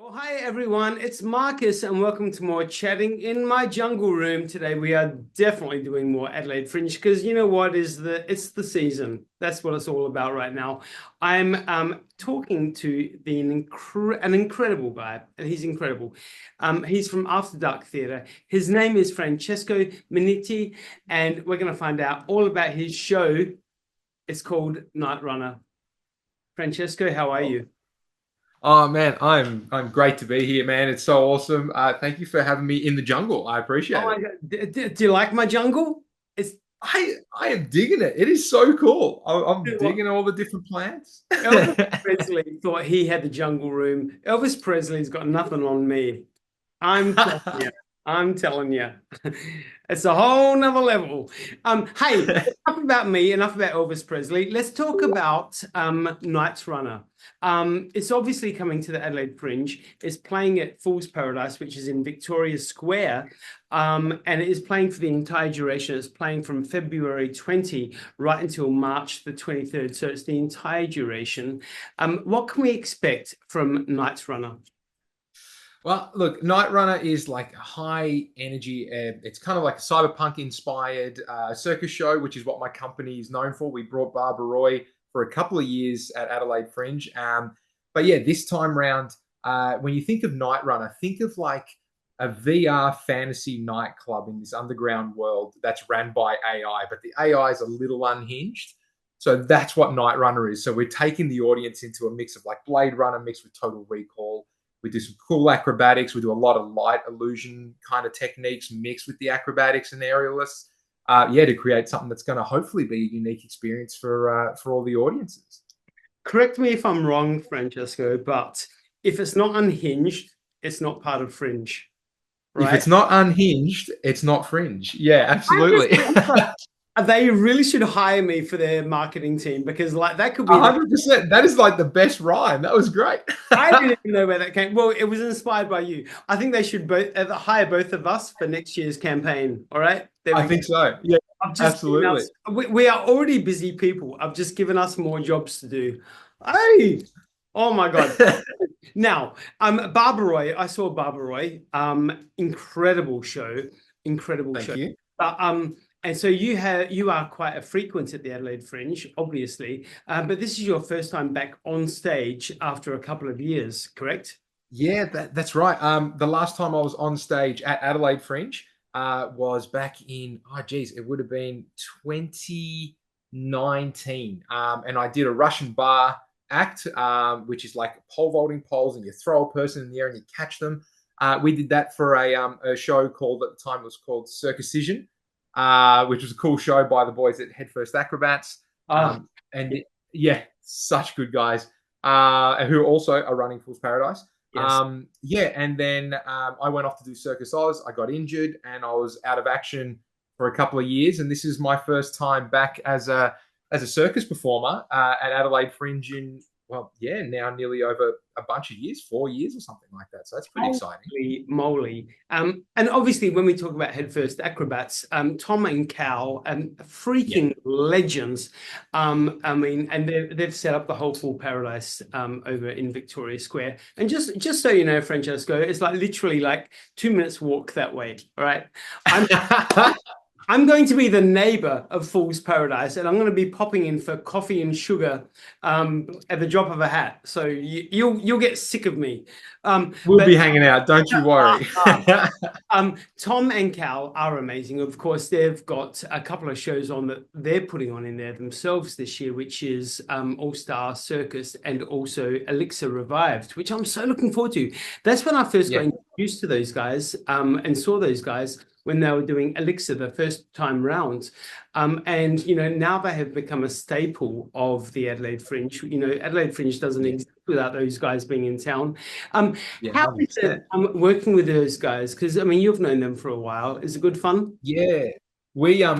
Well, hi everyone, it's Marcus and welcome to more chatting in my jungle room. Today we are definitely doing more Adelaide Fringe because you know what is it's the season. That's what it's all about right now. I'm talking to an incredible guy, and he's incredible. He's from After Dark Theatre. His name is Francesco Minniti, and we're going to find out all about his show. It's called Nightrunner. Francesco, how are you? Oh man, I'm great to be here, man. It's so awesome. Thank you for having me in the jungle. I Oh appreciate my it. God. Do you like my jungle? It's I am digging it. It is so cool. I'm what digging all the different plants. Elvis Presley thought he had the jungle room. Elvis Presley's got nothing on me. I'm telling you. I'm telling you. It's a whole nother level. Hey, enough about me, enough about Elvis Presley. Let's talk about Knights Runner. It's obviously coming to the Adelaide Fringe. It's playing at Fool's Paradise, which is in Victoria Square. And it is playing for the entire duration. It's playing from February 20 right until March the 23rd. So it's the entire duration. What can we expect from Knights Runner? Well, look, Nightrunner is like a high energy. It's kind of like a cyberpunk inspired circus show, which is what my company is known for. We brought Barbara Roy for a couple of years at Adelaide Fringe. But yeah, this time round, when you think of Nightrunner, think of like a VR fantasy nightclub in this underground world that's ran by AI, but the AI is a little unhinged. So that's what Nightrunner is. So we're taking the audience into a mix of like Blade Runner mixed with Total Recall. We do some cool acrobatics. We do a lot of light illusion kind of techniques mixed with the acrobatics and aerialists. Yeah, to create something that's going to hopefully be a unique experience for all the audiences. Correct me if I'm wrong, Francesco, but if it's not unhinged, it's not part of Fringe, If right? it's not unhinged, it's not Fringe. Yeah, I'm just, absolutely. they really should hire me for their marketing team because like that could be the 100%. That is like the best rhyme. That was great. I didn't even know where that came. Well, it was inspired by you. I think they should both hire both of us for next year's campaign. All right, there I we go. think so. Yeah, I've just given absolutely. us. We are already busy people. I've just given us more jobs to do. Hey, oh my God. Now, Barbara Roy. I saw Barbara Roy. Incredible show. Incredible Thank show. you. But and so you are quite a frequent at the Adelaide Fringe, obviously. But this is your first time back on stage after a couple of years, correct? Yeah, that's right. The last time I was on stage at Adelaide Fringe was back in, oh geez, it would have been 2019. And I did a Russian bar act, which is like pole vaulting poles, and you throw a person in the air and you catch them. We did that for a show called, at the time it was called Circumcision, which was a cool show by the boys at Headfirst Acrobats. Ah, And yeah, such good guys who also are running Fool's Paradise. yes. Yeah, and then I went off to do Circus Oz. I got injured and I was out of action for a couple of years. And this is my first time back as a circus performer at Adelaide Fringe in, well, yeah, now nearly over a bunch of years, 4 years or something like that. So that's pretty exciting. Holy moly. And obviously, when we talk about headfirst acrobats, Tom and Cal, Yeah. freaking legends. I mean, and they've set up the whole Full Paradise over in Victoria Square. And just so you know, Francesco, it's like literally like 2 minutes walk that way. All right. I'm I'm going to be the neighbor of Fool's Paradise, and I'm going to be popping in for coffee and sugar at the drop of a hat. So you'll get sick of me. We'll But be hanging out. Don't you worry. Tom and Cal are amazing. Of course, they've got a couple of shows on that they're putting on in there themselves this year, which is All Star Circus and also Elixir Revived, which I'm so looking forward to. That's when I first got Yeah. introduced to those guys and saw those guys when they were doing Elixir the first time round. And you know, now they have become a staple of the Adelaide Fringe. You know, Adelaide Fringe doesn't Yeah. exist without those guys being in town. Um, Yeah. how is it 100%. working with those guys? Because I mean, you've known them for a while. Is it good fun? Yeah.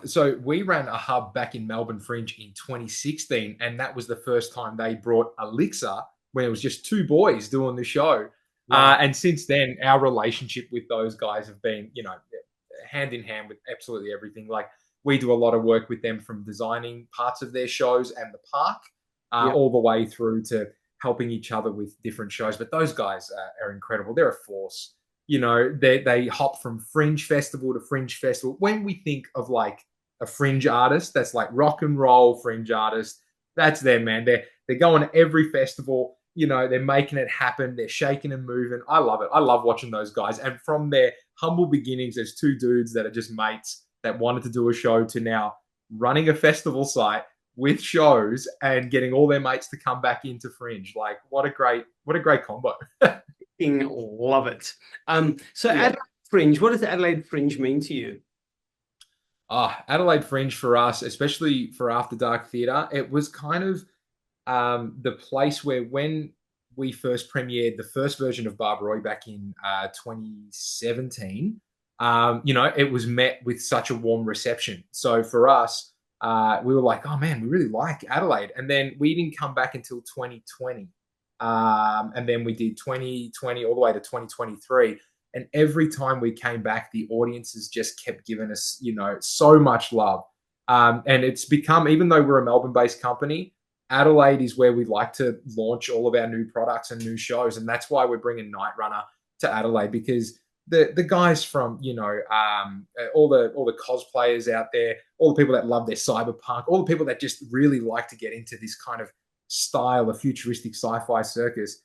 So we ran a hub back in Melbourne Fringe in 2016, and that was the first time they brought Elixir when it was just two boys doing the show. Wow. And since then, our relationship with those guys have been, hand in hand with absolutely everything. Like we do a lot of work with them from designing parts of their shows and the park, Yeah. all the way through to helping each other with different shows. But those guys are incredible. They're a force. You know, they hop from Fringe Festival to Fringe Festival. When we think of like a Fringe artist that's like rock and roll Fringe artist, that's them, man. They're going to every festival. You know, they're making it happen. They're shaking and moving. I love it. I love watching those guys. And from their humble beginnings as two dudes that are just mates that wanted to do a show to now running a festival site with shows and getting all their mates to come back into Fringe. Like, what a great combo. Love it. So Yeah. Adelaide Fringe, what does Adelaide Fringe mean to you? Adelaide Fringe for us, especially for After Dark Theatre, it was kind of the place where when we first premiered the first version of Barbaroi back in 2017, you know, it was met with such a warm reception. So for us, we were like, oh man, we really like Adelaide. And then we didn't come back until 2020. And then we did 2020 all the way to 2023. And every time we came back, the audiences just kept giving us, you know, so much love. And it's become, even though we're a Melbourne-based company, Adelaide is where we like to launch all of our new products and new shows. And that's why we're bringing Nightrunner to Adelaide, because the guys from, you know, all the cosplayers out there, all the people that love their cyberpunk, all the people that just really like to get into this kind of style of futuristic sci-fi circus,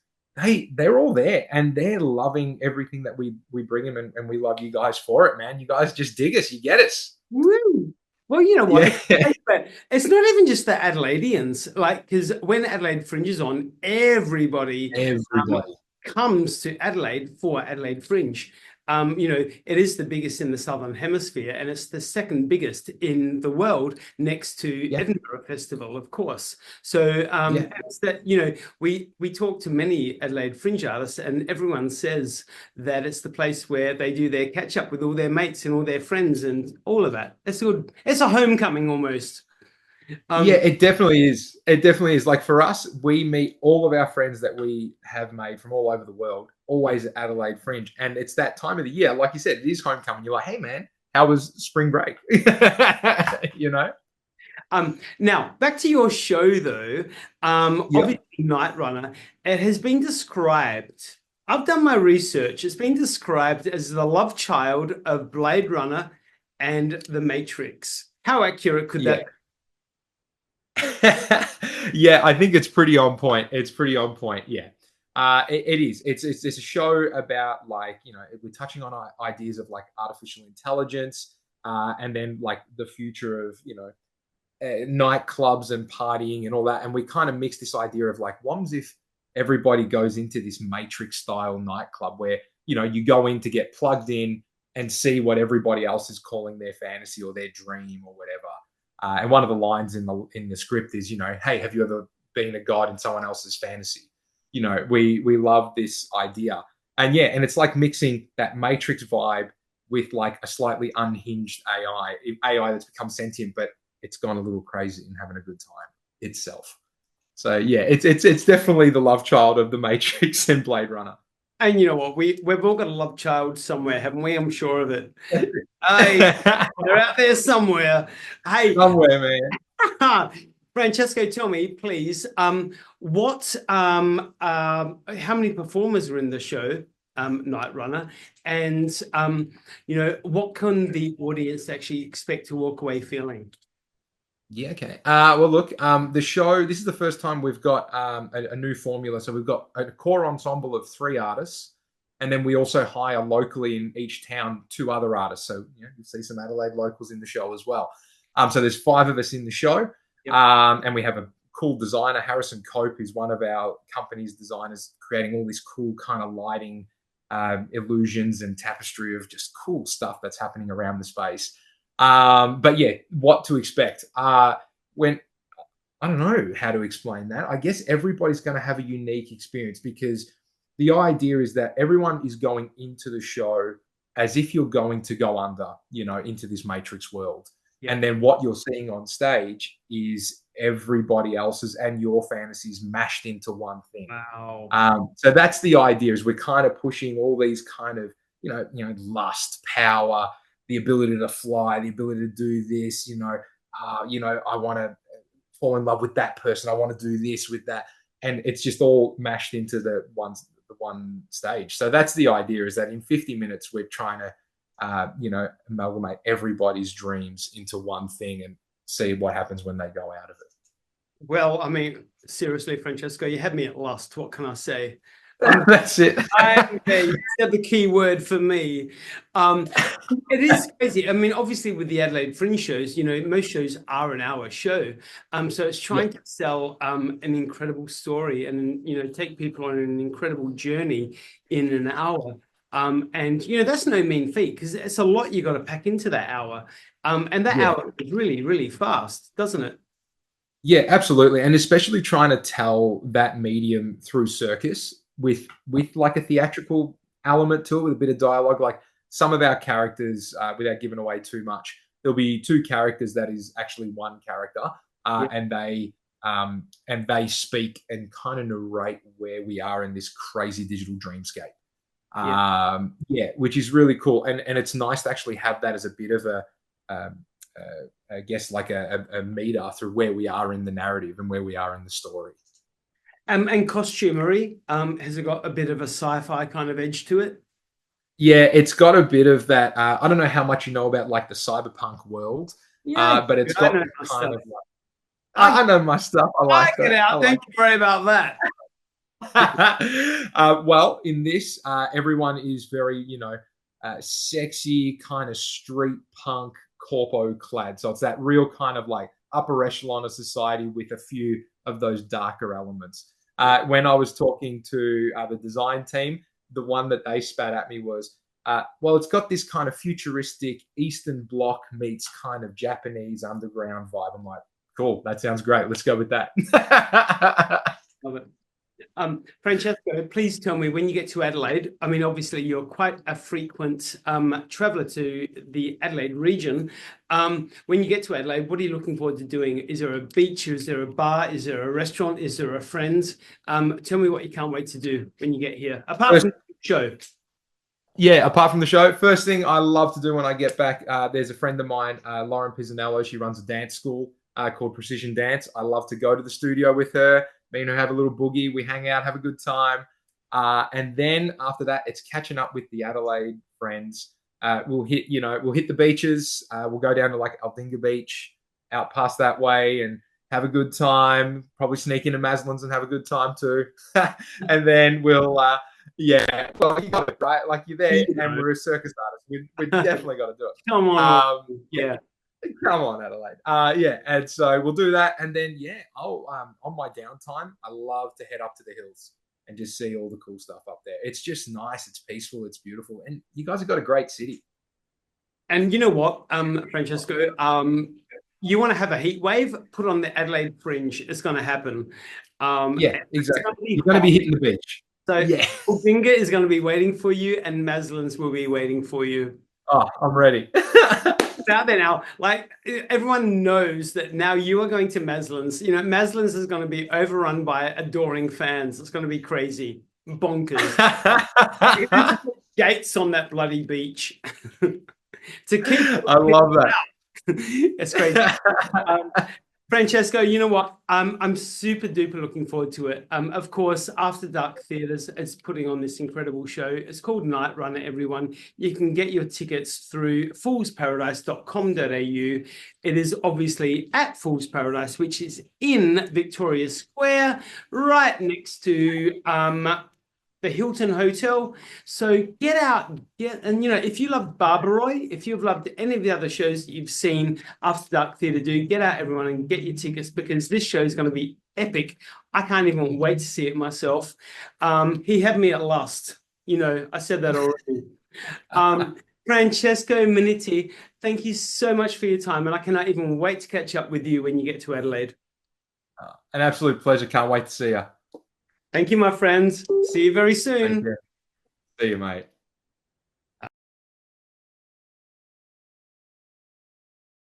they're all there and they're loving everything that we bring them, and we love you guys for it, man. You guys just dig us, you get us. Woo. Well, you know what? Yeah. It's not even just the Adelaideans, like, because when Adelaide Fringe is on, everybody comes to Adelaide for Adelaide Fringe. You know, it is the biggest in the Southern Hemisphere, and it's the second biggest in the world, next to Edinburgh Festival, of course. So it's that, you know, we talk to many Adelaide Fringe artists, and everyone says that it's the place where they do their catch up with all their mates and all their friends and all of that. It's good. It's a homecoming almost. Yeah, it definitely is. It definitely is. Like for us, we meet all of our friends that we have made from all over the world, always at Adelaide Fringe. And it's that time of the year, like you said, it is homecoming. You're like, hey man, how was spring break? You know? Now back to your show though. Obviously Nightrunner, it has been described. I've done my research. It's been described as the love child of Blade Runner and The Matrix. How accurate could that be? Yeah, I think it's pretty on point. It's pretty on point. Yeah, it is. It's a show about, like, you know, we're touching on ideas of like artificial intelligence, and then like the future of, you know, nightclubs and partying and all that. And we kind of mix this idea of like, what if everybody goes into this Matrix style nightclub where, you know, you go in to get plugged in and see what everybody else is calling their fantasy or their dream or whatever. And one of the lines in the script is, you know, hey, have you ever been a god in someone else's fantasy? You know, we love this idea. And yeah, and it's like mixing that Matrix vibe with like a slightly unhinged AI that's become sentient, but it's gone a little crazy and having a good time itself. So yeah, it's definitely the love child of the Matrix and Blade Runner. And you know what? We've all got a love child somewhere, haven't we? I'm sure of it. Hey, they're out there somewhere. Hey, somewhere, man. Francesco, tell me, please, how many performers are in the show, Nightrunner, and you know, what can the audience actually expect to walk away feeling? Yeah, okay. Well, look, the show, this is the first time we've got a new formula. So we've got a core ensemble of 3 artists, and then we also hire locally in each town 2 other artists. So, you know, you'll see some Adelaide locals in the show as well. So there's 5 of us in the show, and we have a cool designer, Harrison Cope, who's one of our company's designers, creating all this cool kind of lighting, illusions and tapestry of just cool stuff that's happening around the space. But yeah, what to expect? When I don't know how to explain that. I guess everybody's going to have a unique experience, because the idea is that everyone is going into the show as if you're going to go under, you know, into this Matrix world. Yeah. And then what you're seeing on stage is everybody else's and your fantasies mashed into one thing. Wow. So that's the idea, is we're kind of pushing all these kind of, you know, lust, power, the ability to fly, the ability to do this, you know, I want to fall in love with that person. I want to do this with that. and it's just all mashed into the one stage. So that's the idea, is that in 50 minutes we're trying to amalgamate everybody's dreams into one thing and see what happens when they go out of it. Well, I mean, seriously, Francesco, you had me at lust. What can I say? That's it. You said the key word for me. It is crazy. I mean, obviously, with the Adelaide Fringe shows, most shows are an hour show. So it's trying to sell an incredible story and take people on an incredible journey in an hour. And that's no mean feat, because it's a lot you got to pack into that hour. And that hour is really, really fast, doesn't it? Yeah, absolutely. And especially trying to tell that medium through circus with like a theatrical element to it, with a bit of dialogue. Like some of our characters, without giving away too much, there'll be two characters that is actually one character, and they speak and kind of narrate where we are in this crazy digital dreamscape. Which is really cool. And it's nice to actually have that as a bit of a I guess like a meter through where we are in the narrative and where we are in the story. And costumery, has it got a bit of a sci-fi kind of edge to it? Yeah, it's got a bit of that. I don't know how much you know about like the cyberpunk world, but it's got kind of like, I know my stuff. I like that. Get out. Don't you worry about that. Well, in this, everyone is very, sexy, kind of street punk, corpo clad. So it's that real kind of like upper echelon of society with a few of those darker elements. When I was talking to the design team, the one that they spat at me was, well, it's got this kind of futuristic Eastern Bloc meets kind of Japanese underground vibe. I'm like, cool, that sounds great. Let's go with that. Love it. Francesco, please tell me, when you get to Adelaide, I mean, obviously you're quite a frequent traveller to the Adelaide region. When you get to Adelaide, what are you looking forward to doing? Is there a beach? Is there a bar? Is there a restaurant? Is there a friends? Tell me what you can't wait to do when you get here, apart from the show. Yeah, apart from the show, first thing I love to do when I get back, there's a friend of mine, Lauren Pisanello. She runs a dance school called Precision Dance. I love to go to the studio with her. Me and her have a little boogie. We hang out, have a good time. And then after that, it's catching up with the Adelaide friends. We'll hit the beaches. We'll go down to like Aldinga Beach, out past that way, and have a good time. Probably sneak into Maslin's and have a good time too. And then we'll, well, you got it, right? Like you're there, and we're a circus artist. We definitely got to do it. Come on. Come on, Adelaide. And so we'll do that. And then, on my downtime, I love to head up to the hills and just see all the cool stuff up there. It's just nice. It's peaceful. It's beautiful. And you guys have got a great city. And you know what, Francesco, you want to have a heat wave, put on the Adelaide Fringe. It's going to happen. Exactly. You're going to be hitting the beach. So Aldinga is going to be waiting for you, and Maslin's will be waiting for you. Oh, I'm ready. It's out there now. Like, everyone knows that now you are going to Maslin's. Maslin's is going to be overrun by adoring fans. It's going to be crazy, bonkers. Gates on that bloody beach. I love that. It's crazy. Francesco, you know what? I'm super duper looking forward to it. Of course, After Dark Theatres is putting on this incredible show. It's called Nightrunner, everyone. You can get your tickets through foolsparadise.com.au. It is obviously at Fool's Paradise, which is in Victoria Square, right next to the Hilton Hotel. So get out, and if you love Barbaroy, if you've loved any of the other shows that you've seen After Dark Theatre do, get out, everyone, and get your tickets, because this show is going to be epic. I can't even wait to see it myself. He had me at lust. I said that already. Francesco Minniti, thank you so much for your time, and I cannot even wait to catch up with you when you get to Adelaide. An absolute pleasure. Can't wait to see you. Thank you, my friends. See you very soon. See you, mate.